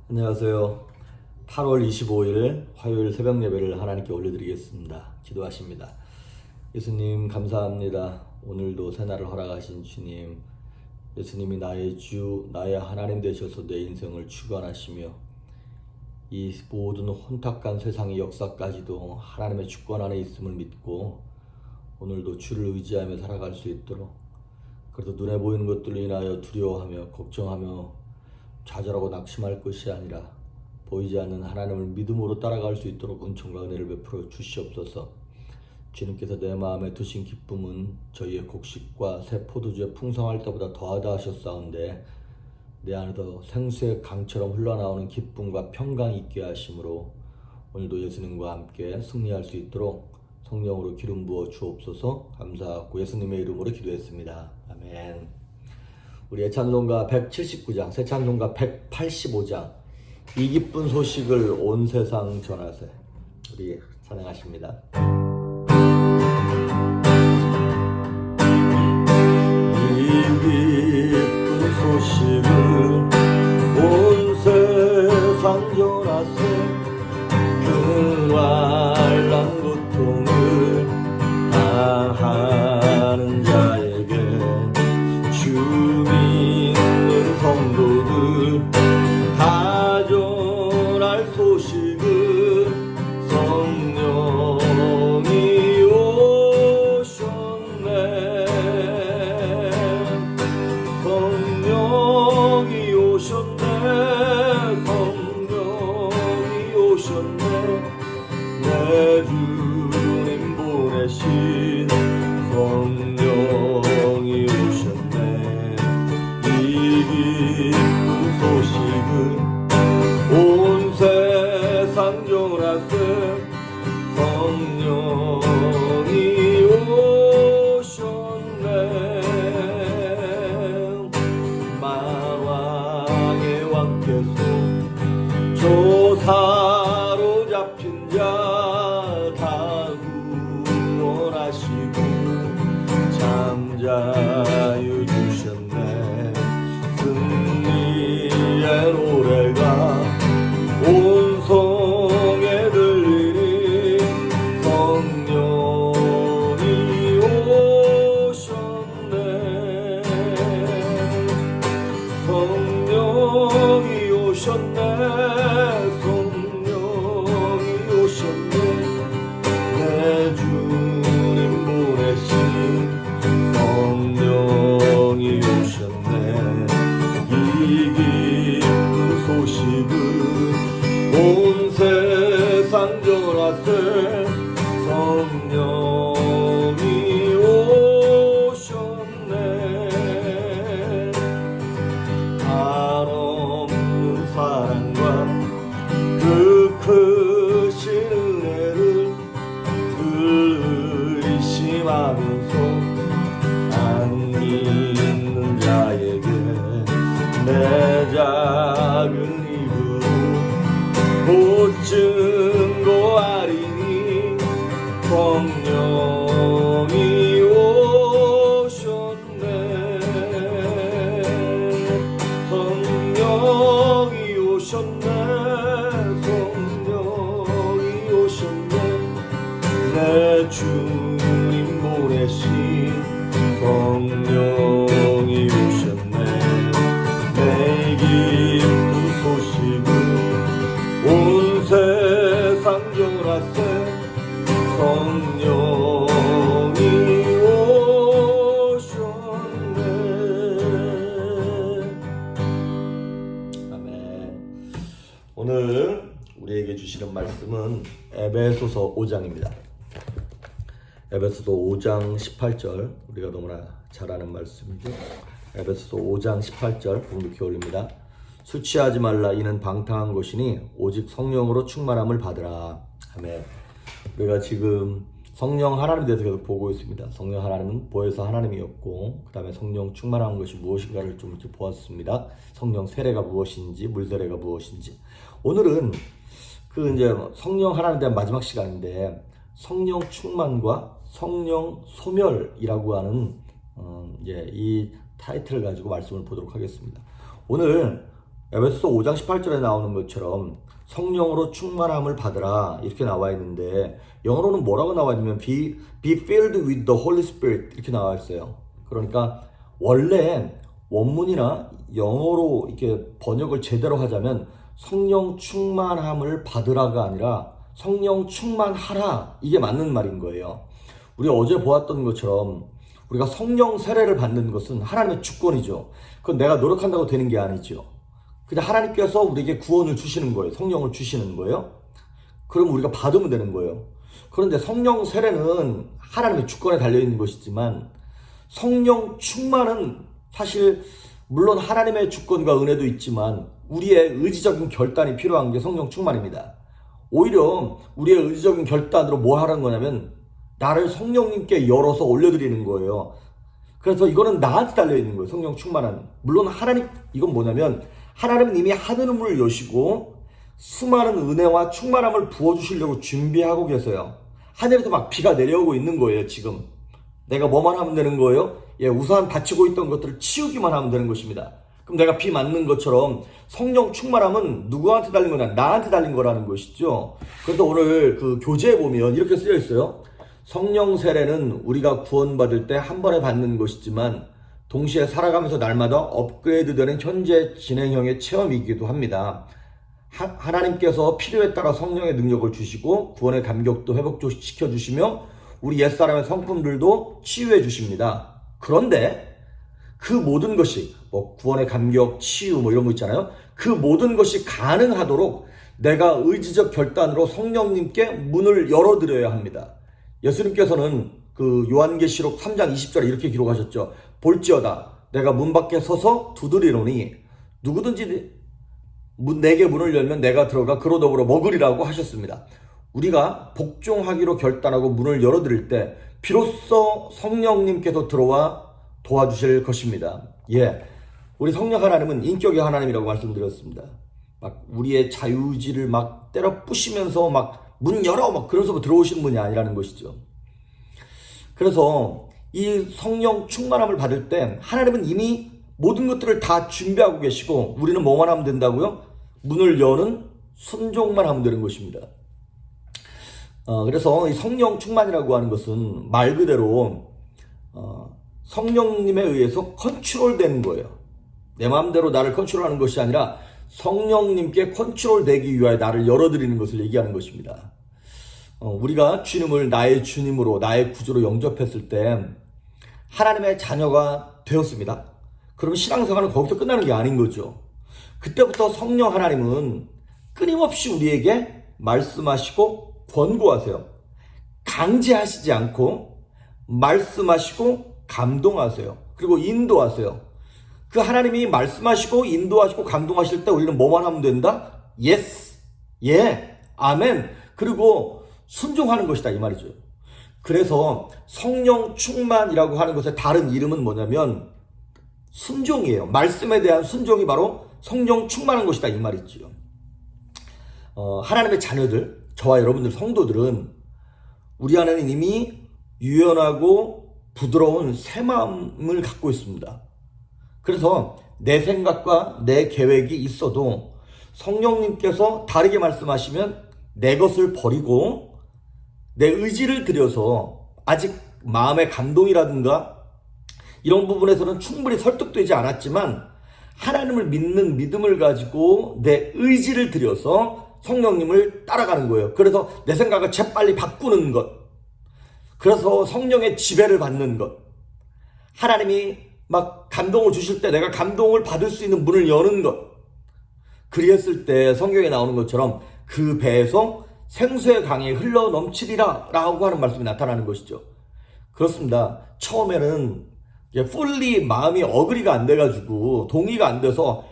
안녕하세요. 8월 25일 화요일 새벽 예배를 하나님께 올려드리겠습니다. 기도하십니다. 예수님 감사합니다. 오늘도 새날을 허락하신 주님, 예수님이 나의 주, 나의 하나님 되셔서 내 인생을 주관하시며 이 모든 혼탁한 세상의 역사까지도 하나님의 주권 안에 있음을 믿고 오늘도 주를 의지하며 살아갈 수 있도록, 그래도 눈에 보이는 것들로 인하여 두려워하며 걱정하며 좌절하고 낙심할 것이 아니라 보이지 않는 하나님을 믿음으로 따라갈 수 있도록 은총과 은혜를 베풀어 주시옵소서. 주님께서 내 마음에 두신 기쁨은 저희의 곡식과 새 포도주에 풍성할 때보다 더하다 하셨사온데 내 안에도 생수의 강처럼 흘러나오는 기쁨과 평강이 있게 하심으로 오늘도 예수님과 함께 승리할 수 있도록 성령으로 기름 부어 주옵소서. 감사하고 예수님의 이름으로 기도했습니다. 아멘. 우리의 찬송가 179장, 새 찬송가 185장, 이 기쁜 소식을 온 세상 전하세. 우리 찬양하십니다. 이 기쁜 소식을 온 세상 전하세. 그 환난 고통을 당하는 자에게 믿는 성도들 다 전할 소식은 성령이 오셨네. 성령이 오셨네. 성령이 오셨네. 내 주님 보내신 성령이 오셨네. 이 기쁜 소식을 온 세상 전하세. 성령이 오셨네. 만왕의 왕께서 저 사로잡힌 자 다 구원하시고 잠자유 주셨네. 승리의 노래가 온 성에 들리니 성령이 오셨네. 성령이 오셨네. 성령이 오셨네. 내 주님 보내신 성령이 오셨네. 이 기쁜 소식을 온 세상 전하세. 성령이 오셨네. 한없는 사랑과 그 크신 은혜를 의심하면서 안 믿는 자에게 내 작은 입으로 곧 증거하리니 성령이 오셨네. 성령이 오셨네. 성령이 오셨네. 내 주님 보내신 성령이 오셨네. 내 기쁜 소식을 온 세상 전하세. 성령이 오셨네. 아멘. 오늘 우리에게 주시는 말씀은 에베소서 5장입니다. 에베소서 5장 18절, 우리가 너무나 잘 아는 말씀이죠. 에베소서 5장 18절 공독해 올립니다. 술 취하지 말라. 이는 방탕한 것이니 오직 성령으로 충만함을 받으라. 아멘. 우리가 지금 성령 하나님에 대해서 계속 보고 있습니다. 성령 하나님은 보혜사 하나님이었고, 그 다음에 성령 충만한 것이 무엇인가를 좀 이렇게 보았습니다. 성령 세례가 무엇인지, 물 세례가 무엇인지. 오늘은 그 이제 성령 하나님에 대한 마지막 시간인데, 성령 충만과 성령 소멸이라고 하는 이제 이 타이틀을 가지고 말씀을 보도록 하겠습니다. 오늘 에베소서 5장 18절에 나오는 것처럼 성령으로 충만함을 받으라 이렇게 나와 있는데, 영어로는 뭐라고 나와 있냐면 be filled with the Holy Spirit 이렇게 나와 있어요. 그러니까 원래 원문이나 영어로 이렇게 번역을 제대로 하자면 성령 충만함을 받으라가 아니라 성령 충만하라, 이게 맞는 말인 거예요. 우리가 어제 보았던 것처럼 우리가 성령 세례를 받는 것은 하나님의 주권이죠. 그건 내가 노력한다고 되는 게 아니죠. 그냥 하나님께서 우리에게 구원을 주시는 거예요. 성령을 주시는 거예요. 그럼 우리가 받으면 되는 거예요. 그런데 성령 세례는 하나님의 주권에 달려있는 것이지만 성령 충만은 사실 물론 하나님의 주권과 은혜도 있지만 우리의 의지적인 결단이 필요한 게 성령 충만입니다. 오히려 우리의 의지적인 결단으로 뭐 하라는 거냐면 나를 성령님께 열어서 올려드리는 거예요. 그래서 이거는 나한테 달려있는 거예요. 성령 충만은. 물론 하나님, 이건 뭐냐면 하나님은 이미 하늘문을 여시고 수많은 은혜와 충만함을 부어주시려고 준비하고 계세요. 하늘에서 막 비가 내려오고 있는 거예요. 지금 내가 뭐만 하면 되는 거예요? 우산 받치고 있던 것들을 치우기만 하면 되는 것입니다. 그럼 내가 비 맞는 것처럼 성령 충만함은 누구한테 달린 거냐? 나한테 달린 거라는 것이죠. 그래서 오늘 그 교재에 보면 이렇게 쓰여 있어요. 성령 세례는 우리가 구원받을 때 한 번에 받는 것이지만 동시에 살아가면서 날마다 업그레이드되는 현재 진행형의 체험이기도 합니다. 하나님께서 필요에 따라 성령의 능력을 주시고 구원의 감격도 회복시켜 주시며 우리 옛사람의 성품들도 치유해 주십니다. 그런데 그 모든 것이 구원의 감격, 치유 이런 거 있잖아요. 그 모든 것이 가능하도록 내가 의지적 결단으로 성령님께 문을 열어드려야 합니다. 예수님께서는 그 요한계시록 3장 20절에 이렇게 기록하셨죠. 볼지어다 내가 문 밖에 서서 두드리노니 누구든지 내게 문을 열면 내가 들어가 그로 더불어 먹으리라고 하셨습니다. 우리가 복종하기로 결단하고 문을 열어드릴 때 비로소 성령님께서 들어와 도와주실 것입니다. 우리 성령 하나님은 인격의 하나님이라고 말씀드렸습니다. 막 우리의 자유의지를 막 때려 부시면서 막 문 열어 막 그러면서 들어오시는 분이 아니라는 것이죠. 그래서 이 성령 충만함을 받을 때 하나님은 이미 모든 것들을 다 준비하고 계시고 우리는 뭐만 하면 된다고요? 문을 여는 순종만 하면 되는 것입니다. 그래서 이 성령 충만이라고 하는 것은 말 그대로 성령님에 의해서 컨트롤되는 거예요. 내 마음대로 나를 컨트롤하는 것이 아니라 성령님께 컨트롤되기 위하여 나를 열어드리는 것을 얘기하는 것입니다. 우리가 주님을 나의 주님으로 나의 구주로 영접했을 때 하나님의 자녀가 되었습니다. 그러면 신앙생활은 거기서 끝나는 게 아닌 거죠. 그때부터 성령 하나님은 끊임없이 우리에게 말씀하시고 권고하세요. 강제하시지 않고 말씀하시고 감동하세요. 그리고 인도하세요. 그 하나님이 말씀하시고 인도하시고 감동하실 때 우리는 뭐만 하면 된다? 예스, 아멘. 그리고 순종하는 것이다 이 말이죠. 그래서 성령 충만이라고 하는 것의 다른 이름은 뭐냐면 순종이에요. 말씀에 대한 순종이 바로 성령 충만한 것이다 이 말이죠. 하나님의 자녀들, 저와 여러분들 성도들은 우리 안에는 이미 유연하고 부드러운 새 마음을 갖고 있습니다. 그래서 내 생각과 내 계획이 있어도 성령님께서 다르게 말씀하시면 내 것을 버리고 내 의지를 들여서 아직 마음의 감동이라든가 이런 부분에서는 충분히 설득되지 않았지만 하나님을 믿는 믿음을 가지고 내 의지를 들여서 성령님을 따라가는 거예요. 그래서 내 생각을 재빨리 바꾸는 것, 그래서 성령의 지배를 받는 것, 하나님이 막 감동을 주실 때 내가 감동을 받을 수 있는 문을 여는 것, 그리했을 때 성경에 나오는 것처럼 그 배에서 생수의 강이 흘러 넘치리라 라고 하는 말씀이 나타나는 것이죠. 그렇습니다. 처음에는 풀리 마음이 어그리가 안 돼가지고 동의가 안 돼서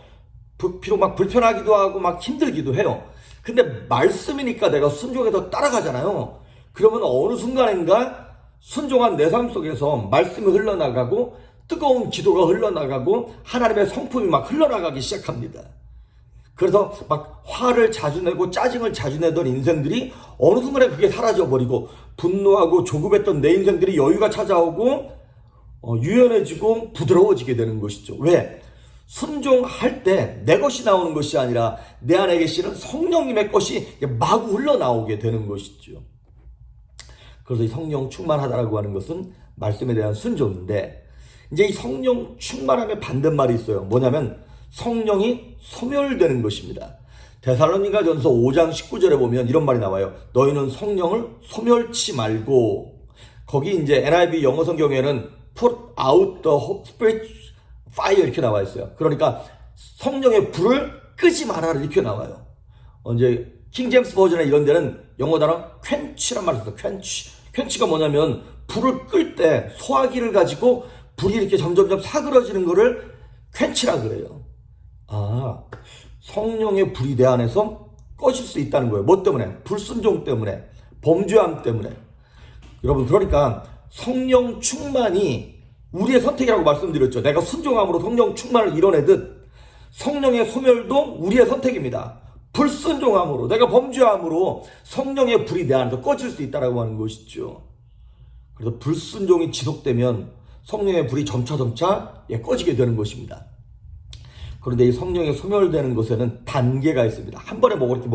비록 막 불편하기도 하고 막 힘들기도 해요. 근데 말씀이니까 내가 순종해서 따라가잖아요. 그러면 어느 순간인가 순종한 내 삶 속에서 말씀이 흘러나가고 뜨거운 기도가 흘러나가고 하나님의 성품이 막 흘러나가기 시작합니다. 그래서 막 화를 자주 내고 짜증을 자주 내던 인생들이 어느 순간에 그게 사라져버리고 분노하고 조급했던 내 인생들이 여유가 찾아오고 유연해지고 부드러워지게 되는 것이죠. 왜? 순종할 때 내 것이 나오는 것이 아니라 내 안에 계시는 성령님의 것이 마구 흘러나오게 되는 것이죠. 그래서 이 성령 충만하다라고 하는 것은 말씀에 대한 순종인데, 이제 이 성령 충만함의 반대말이 있어요. 뭐냐면 성령이 소멸되는 것입니다. 데살로니가전서 5장 19절에 보면 이런 말이 나와요. 너희는 성령을 소멸치 말고, 거기 이제 NIV 영어 성경에는 put out the spirit fire 이렇게 나와 있어요. 그러니까 성령의 불을 끄지 말아라 이렇게 나와요. 이제 킹제임스 버전에 이런 데는 영어 단어 quench란 말이 있어요. quench가 뭐냐면 불을 끌 때 소화기를 가지고 불이 이렇게 점점점 사그러지는 거를 quench라 그래요. 성령의 불이 내 안에서 꺼질 수 있다는 거예요. 뭐 때문에? 불순종 때문에, 범죄함 때문에. 여러분, 그러니까 성령 충만이 우리의 선택이라고 말씀드렸죠. 내가 순종함으로 성령 충만을 이뤄내듯 성령의 소멸도 우리의 선택입니다. 불순종함으로, 내가 범죄함으로 성령의 불이 내 안에서 꺼질 수 있다고 하는 것이죠. 그래서 불순종이 지속되면 성령의 불이 점차 꺼지게 되는 것입니다. 그런데 이 성령이 소멸되는 것에는 단계가 있습니다. 한 번에 이렇게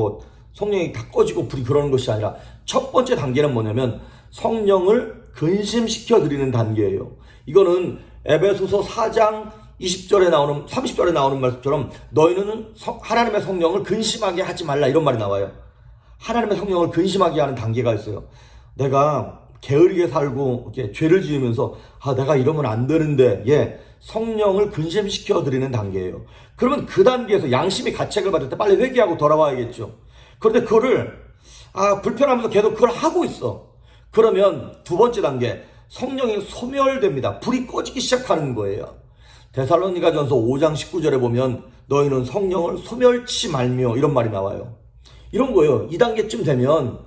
성령이 다 꺼지고 불이 그러는 것이 아니라 첫 번째 단계는 뭐냐면 성령을 근심시켜 드리는 단계예요. 이거는 에베소서 4장 20절에 나오는 30절에 나오는 말씀처럼 너희는 하나님의 성령을 근심하게 하지 말라 이런 말이 나와요. 하나님의 성령을 근심하게 하는 단계가 있어요. 내가 게으르게 살고 이렇게 죄를 지으면서 내가 이러면 안 되는데 성령을 근심시켜 드리는 단계예요. 그러면 그 단계에서 양심이 가책을 받을 때 빨리 회개하고 돌아와야겠죠. 그런데 그거를 불편하면서 계속 그걸 하고 있어. 그러면 두 번째 단계, 성령이 소멸됩니다. 불이 꺼지기 시작하는 거예요. 데살로니가전서 5장 19절에 보면 너희는 성령을 소멸치 말며 이런 말이 나와요. 이런 거예요. 이 단계쯤 되면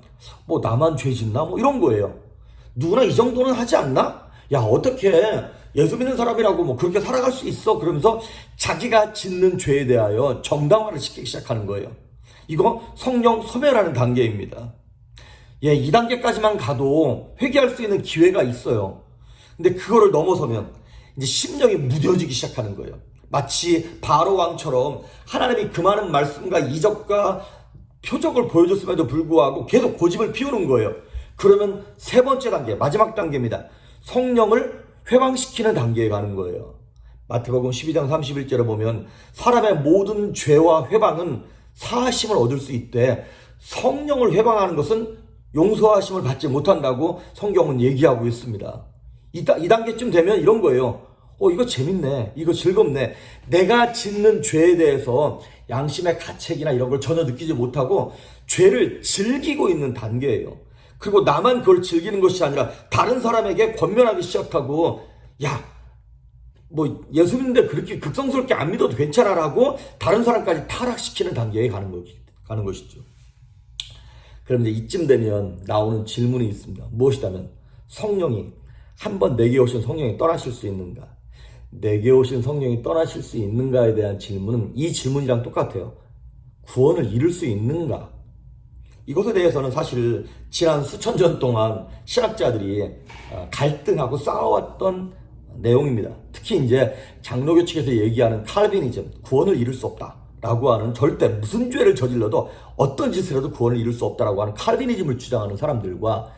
나만 죄 짓나? 이런 거예요. 누구나 이 정도는 하지 않나? 어떻게 예수 믿는 사람이라고 그렇게 살아갈 수 있어? 그러면서 자기가 짓는 죄에 대하여 정당화를 시키기 시작하는 거예요. 이거 성령 소멸하는 단계입니다. 2단계까지만 가도 회개할 수 있는 기회가 있어요. 근데 그거를 넘어서면 이제 심령이 무뎌지기 시작하는 거예요. 마치 바로 왕처럼 하나님이 그 많은 말씀과 이적과 표적을 보여줬음에도 불구하고 계속 고집을 피우는 거예요. 그러면 세 번째 단계, 마지막 단계입니다. 성령을 회방시키는 단계에 가는 거예요. 마태복음 12장 31절에 보면 사람의 모든 죄와 회방은 사하심을 얻을 수 있대. 성령을 회방하는 것은 용서하심을 받지 못한다고 성경은 얘기하고 있습니다. 이 단계쯤 되면 이런 거예요. 이거 재밌네. 이거 즐겁네. 내가 짓는 죄에 대해서 양심의 가책이나 이런 걸 전혀 느끼지 못하고 죄를 즐기고 있는 단계예요. 그리고 나만 그걸 즐기는 것이 아니라 다른 사람에게 권면하기 시작하고 예수 믿는데 그렇게 극성스럽게 안 믿어도 괜찮아라고 다른 사람까지 타락시키는 단계에 가는 것이죠. 그런데 이쯤 되면 나오는 질문이 있습니다. 무엇이냐면 성령이 한번 내게 오신 성령이 떠나실 수 있는가? 내게 오신 성령이 떠나실 수 있는가에 대한 질문은 이 질문이랑 똑같아요. 구원을 이룰 수 있는가? 이것에 대해서는 사실 지난 수천 년 동안 신학자들이 갈등하고 싸워왔던 내용입니다. 특히 이제 장로교 측에서 얘기하는 칼빈이즘, 구원을 이룰 수 없다라고 하는, 절대 무슨 죄를 저질러도 어떤 짓을 해도 구원을 이룰 수 없다라고 하는 칼빈이즘을 주장하는 사람들과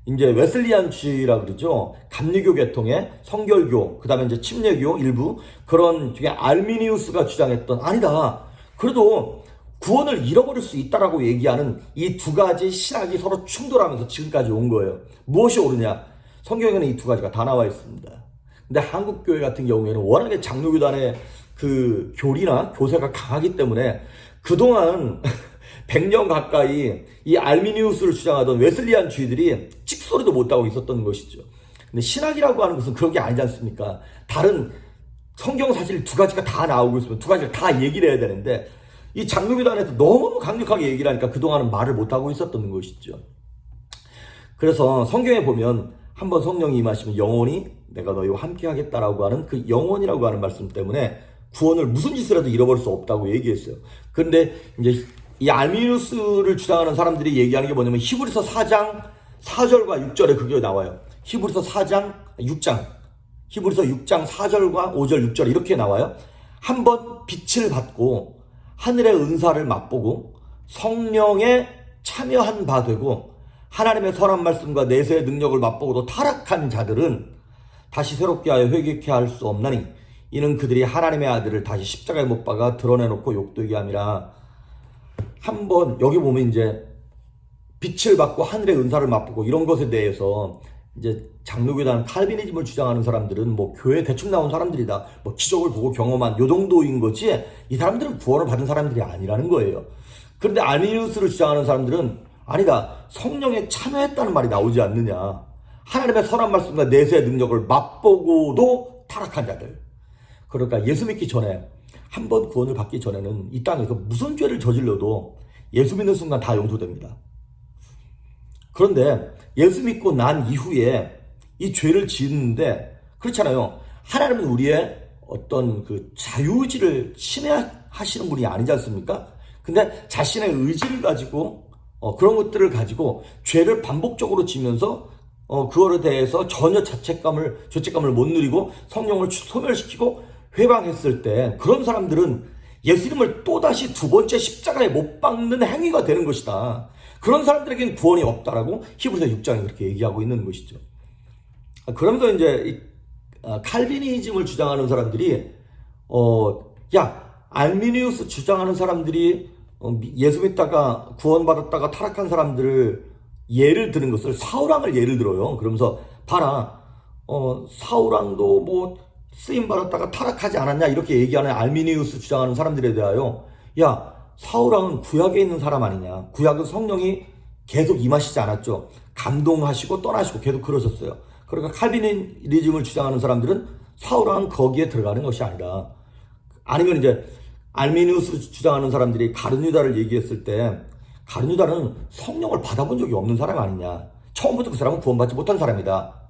이제 웨슬리안주의라 그러죠. 감리교 계통의 성결교, 그 다음에 이제 침례교 일부, 그런 중에 알미니우스가 주장했던, 아니다, 그래도 구원을 잃어버릴 수 있다라고 얘기하는 이 두 가지 신학이 서로 충돌하면서 지금까지 온 거예요. 무엇이 옳으냐? 성경에는 이 두 가지가 다 나와 있습니다. 근데 한국교회 같은 경우에는 워낙에 장로교단의 그 교리나 교세가 강하기 때문에 그동안 100년 가까이 이 알미니우스를 주장하던 웨슬리안 주의들이 찍소리도 못하고 있었던 것이죠. 근데 신학이라고 하는 것은 그런 게 아니지 않습니까? 다른 성경 사실 두 가지가 다 나오고 있으면 두 가지를 다 얘기를 해야 되는데 이 장로교단에서 너무 강력하게 얘기를 하니까 그동안은 말을 못하고 있었던 것이죠. 그래서 성경에 보면 한번 성령이 임하시면 영원히 내가 너희와 함께 하겠다라고 하는 그 영원이라고 하는 말씀 때문에 구원을 무슨 짓을 해도 잃어버릴 수 없다고 얘기했어요. 그런데 이제 이 알미누스를 주장하는 사람들이 얘기하는 게 뭐냐면 히브리서 4장 4절과 6절에 그게 나와요. 히브리서 6장 4절과 5절 6절 이렇게 나와요. 한번 빛을 받고 하늘의 은사를 맛보고 성령에 참여한 바 되고 하나님의 선한 말씀과 내세의 능력을 맛보고도 타락한 자들은 다시 새롭게 하여 회개케 할 수 없나니 이는 그들이 하나님의 아들을 다시 십자가에 못 박아 드러내놓고 욕되게 함이라. 한번 여기 보면 이제 빛을 받고 하늘의 은사를 맛보고 이런 것에 대해서 이제 장로교단 칼비니즘을 주장하는 사람들은 뭐 교회 대충 나온 사람들이다, 뭐 기적을 보고 경험한 요 정도인 거지 이 사람들은 구원을 받은 사람들이 아니라는 거예요. 그런데 알미니우스를 주장하는 사람들은 아니다, 성령에 참여했다는 말이 나오지 않느냐, 하나님의 선한 말씀과 내세의 능력을 맛보고도 타락한 자들. 그러니까 예수 믿기 전에, 한 번 구원을 받기 전에는 이 땅에서 무슨 죄를 저질러도 예수 믿는 순간 다 용서됩니다. 그런데 예수 믿고 난 이후에 이 죄를 짓는데, 그렇잖아요. 하나님은 우리의 어떤 그 자유의지를 침해하시는 분이 아니지 않습니까? 근데 자신의 의지를 가지고 그런 것들을 가지고 죄를 반복적으로 지면서 그거에 대해서 전혀 죄책감을 못 누리고 성령을 소멸시키고 회방했을 때 그런 사람들은 예수 이름을 또다시 두 번째 십자가에 못 박는 행위가 되는 것이다. 그런 사람들에게는 구원이 없다라고 히브리서 6장에 그렇게 얘기하고 있는 것이죠. 그러면서 이제 칼비니즘을 주장하는 사람들이 알미니우스 주장하는 사람들이 예수 믿다가 구원받았다가 타락한 사람들을 예를 드는 것을 사울왕을 예를 들어요. 그러면서 봐라, 사울왕도 뭐 쓰임 받았다가 타락하지 않았냐 이렇게 얘기하는 알미니우스 주장하는 사람들에 대하여, 야, 사울왕은 구약에 있는 사람 아니냐, 구약은 성령이 계속 임하시지 않았죠. 감동하시고 떠나시고 계속 그러셨어요. 그러니까 칼비니즘을 주장하는 사람들은 사울왕은 거기에 들어가는 것이 아니라, 아니면 이제 알미니우스 주장하는 사람들이 가룟유다를 얘기했을 때 가룟유다는 성령을 받아본 적이 없는 사람 아니냐, 처음부터 그 사람은 구원받지 못한 사람이다,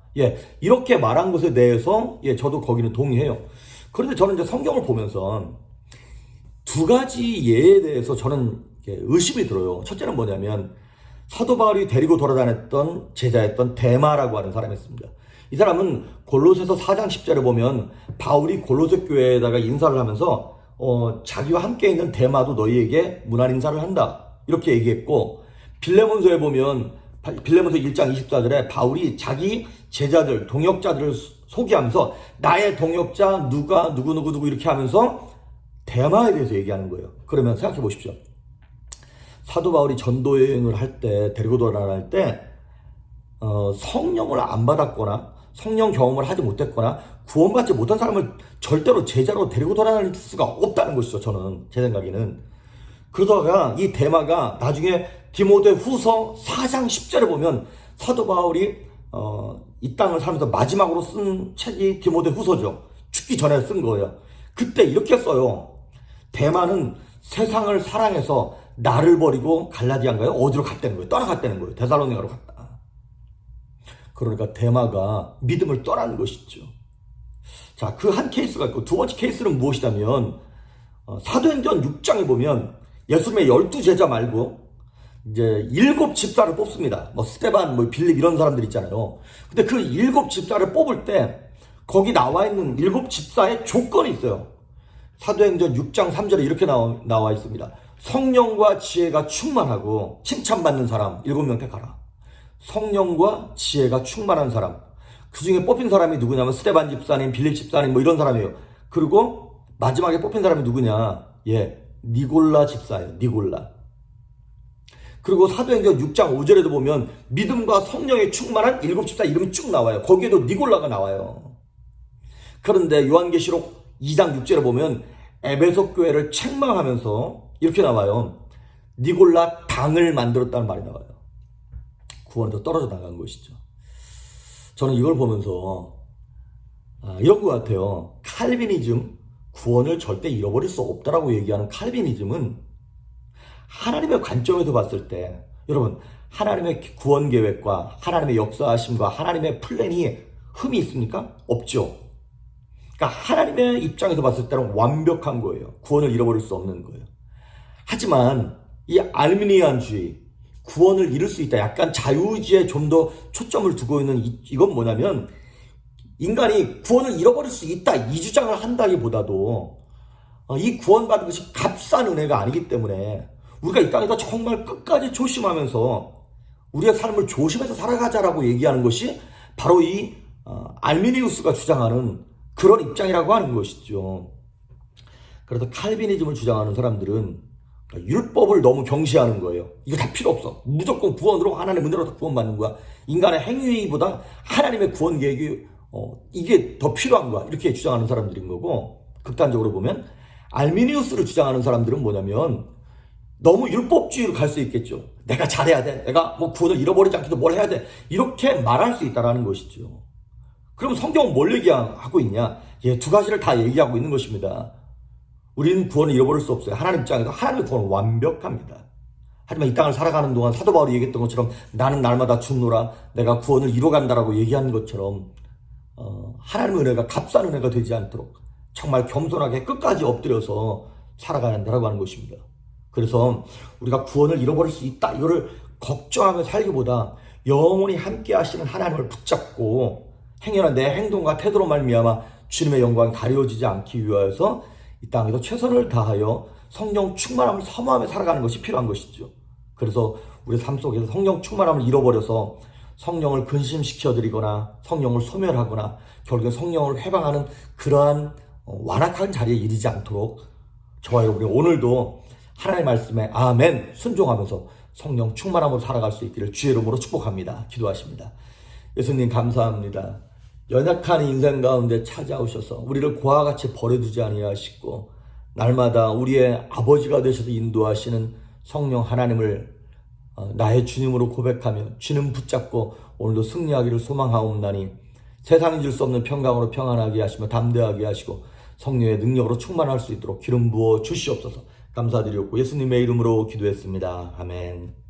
이렇게 말한 것에 대해서 저도 거기는 동의해요. 그런데 저는 이제 성경을 보면서 두 가지 예에 대해서 저는 의심이 들어요. 첫째는 뭐냐면, 사도 바울이 데리고 돌아다녔던 제자였던 데마라고 하는 사람이 있습니다. 이 사람은 골로새서 4장 10절에 보면 바울이 골로새 교회에다가 인사를 하면서 자기와 함께 있는 데마도 너희에게 문안 인사를 한다 이렇게 얘기했고, 빌레몬서에 보면 빌레몬서 1장 24절에 바울이 자기 제자들, 동역자들을 소개하면서 나의 동역자 누구 이렇게 하면서 데마에 대해서 얘기하는 거예요. 그러면 생각해 보십시오. 사도 바울이 전도 여행을 할 때, 데리고 돌아다닐 때 성령을 안 받았거나 성령 경험을 하지 못했거나 구원받지 못한 사람을 절대로 제자로 데리고 돌아다닐 수가 없다는 것이죠. 저는 제 생각에는. 그러다가 이 데마가 나중에 디모데 후서 4장 10절에 보면 사도 바울이 이 땅을 살면서 마지막으로 쓴 책이 디모데 후서죠. 죽기 전에 쓴 거예요. 그때 이렇게 써요. 데마는 세상을 사랑해서 나를 버리고 갈라디아인가요? 어디로 갔다는 거예요? 떠나갔다는 거예요. 데살로니가로 갔다. 그러니까 데마가 믿음을 떠나는 것이죠. 자, 그 한 케이스가 있고, 두 번째 케이스는 무엇이냐면, 사도행전 6장에 보면 예수님의 12제자 말고 이제 7 집사를 뽑습니다. 뭐 스데반, 뭐 빌립 이런 사람들 있잖아요. 근데 그 7 집사를 뽑을 때 거기 나와 있는 7 집사의 조건이 있어요. 사도행전 6장 3절에 이렇게 나와 있습니다. 성령과 지혜가 충만하고 칭찬받는 사람 7명 택하라. 성령과 지혜가 충만한 사람. 그 중에 뽑힌 사람이 누구냐면 스데반 집사님, 빌립 집사님 뭐 이런 사람이에요. 그리고 마지막에 뽑힌 사람이 누구냐? 니골라 집사예요. 니골라. 그리고 사도행전 6장 5절에도 보면 믿음과 성령에 충만한 7 집사 이름이 쭉 나와요. 거기에도 니골라가 나와요. 그런데 요한계시록 2장 6절에 보면 에베소 교회를 책망하면서 이렇게 나와요. 니골라 당을 만들었다는 말이 나와요. 구원에서 떨어져 나간 것이죠. 저는 이걸 보면서 이런 것 같아요. 칼비니즘, 구원을 절대 잃어버릴 수 없다라고 얘기하는 칼비니즘은 하나님의 관점에서 봤을 때, 여러분, 하나님의 구원 계획과 하나님의 역사하심과 하나님의 플랜이 흠이 있습니까? 없죠. 그러니까 하나님의 입장에서 봤을 때는 완벽한 거예요. 구원을 잃어버릴 수 없는 거예요. 하지만 이 알미니안주의, 구원을 잃을 수 있다, 약간 자유의지에 좀 더 초점을 두고 있는 이건 뭐냐면, 인간이 구원을 잃어버릴 수 있다 이 주장을 한다기보다도 이 구원받은 것이 값싼 은혜가 아니기 때문에 우리가 이 땅에서 정말 끝까지 조심하면서 우리의 삶을 조심해서 살아가자라고 얘기하는 것이 바로 이 알미니우스가 주장하는 그런 입장이라고 하는 것이죠. 그래서 칼비니즘을 주장하는 사람들은 율법을 너무 경시하는 거예요. 이거 다 필요 없어. 무조건 구원으로, 하나님의 은혜로 구원받는 거야. 인간의 행위보다 하나님의 구원 계획이 이게 더 필요한 거야. 이렇게 주장하는 사람들인 거고, 극단적으로 보면 알미니우스를 주장하는 사람들은 뭐냐면 너무 율법주의로 갈 수 있겠죠. 내가 잘해야 돼. 내가 뭐 구원을 잃어버리지 않게도 뭘 해야 돼. 이렇게 말할 수 있다는 것이죠. 그럼 성경은 뭘 얘기하고 있냐? 두 가지를 다 얘기하고 있는 것입니다. 우리는 구원을 잃어버릴 수 없어요. 하나님 입장에서 하나님의 구원은 완벽합니다. 하지만 이 땅을 살아가는 동안 사도 바울이 얘기했던 것처럼 나는 날마다 죽노라, 내가 구원을 이뤄간다라고 얘기하는 것처럼 하나님의 은혜가 값싼 은혜가 되지 않도록 정말 겸손하게 끝까지 엎드려서 살아가야 한다라고 하는 것입니다. 그래서 우리가 구원을 잃어버릴 수 있다, 이거를 걱정하며 살기보다 영원히 함께 하시는 하나님을 붙잡고 행여나 내 행동과 태도로 말미암아 주님의 영광이 가려지지 않기 위하여서 이 땅에서 최선을 다하여 성령 충만함을 사모하며 살아가는 것이 필요한 것이죠. 그래서 우리 삶 속에서 성령 충만함을 잃어버려서 성령을 근심시켜드리거나 성령을 소멸하거나 결국에 성령을 회방하는 그러한 완악한 자리에 이르지 않도록 저와 여러분이 오늘도 하나님의 말씀에 아멘 순종하면서 성령 충만함으로 살아갈 수 있기를 주의 이름으로 축복합니다. 기도하십니다. 예수님 감사합니다. 연약한 인생 가운데 찾아오셔서 우리를 고와 같이 버려두지 아니하시고 날마다 우리의 아버지가 되셔서 인도하시는 성령 하나님을 나의 주님으로 고백하며 주님 붙잡고 오늘도 승리하기를 소망하옵나니 세상이 줄 수 없는 평강으로 평안하게 하시며 담대하게 하시고 성령의 능력으로 충만할 수 있도록 기름 부어 주시옵소서. 감사드리옵고 예수님의 이름으로 기도했습니다. 아멘.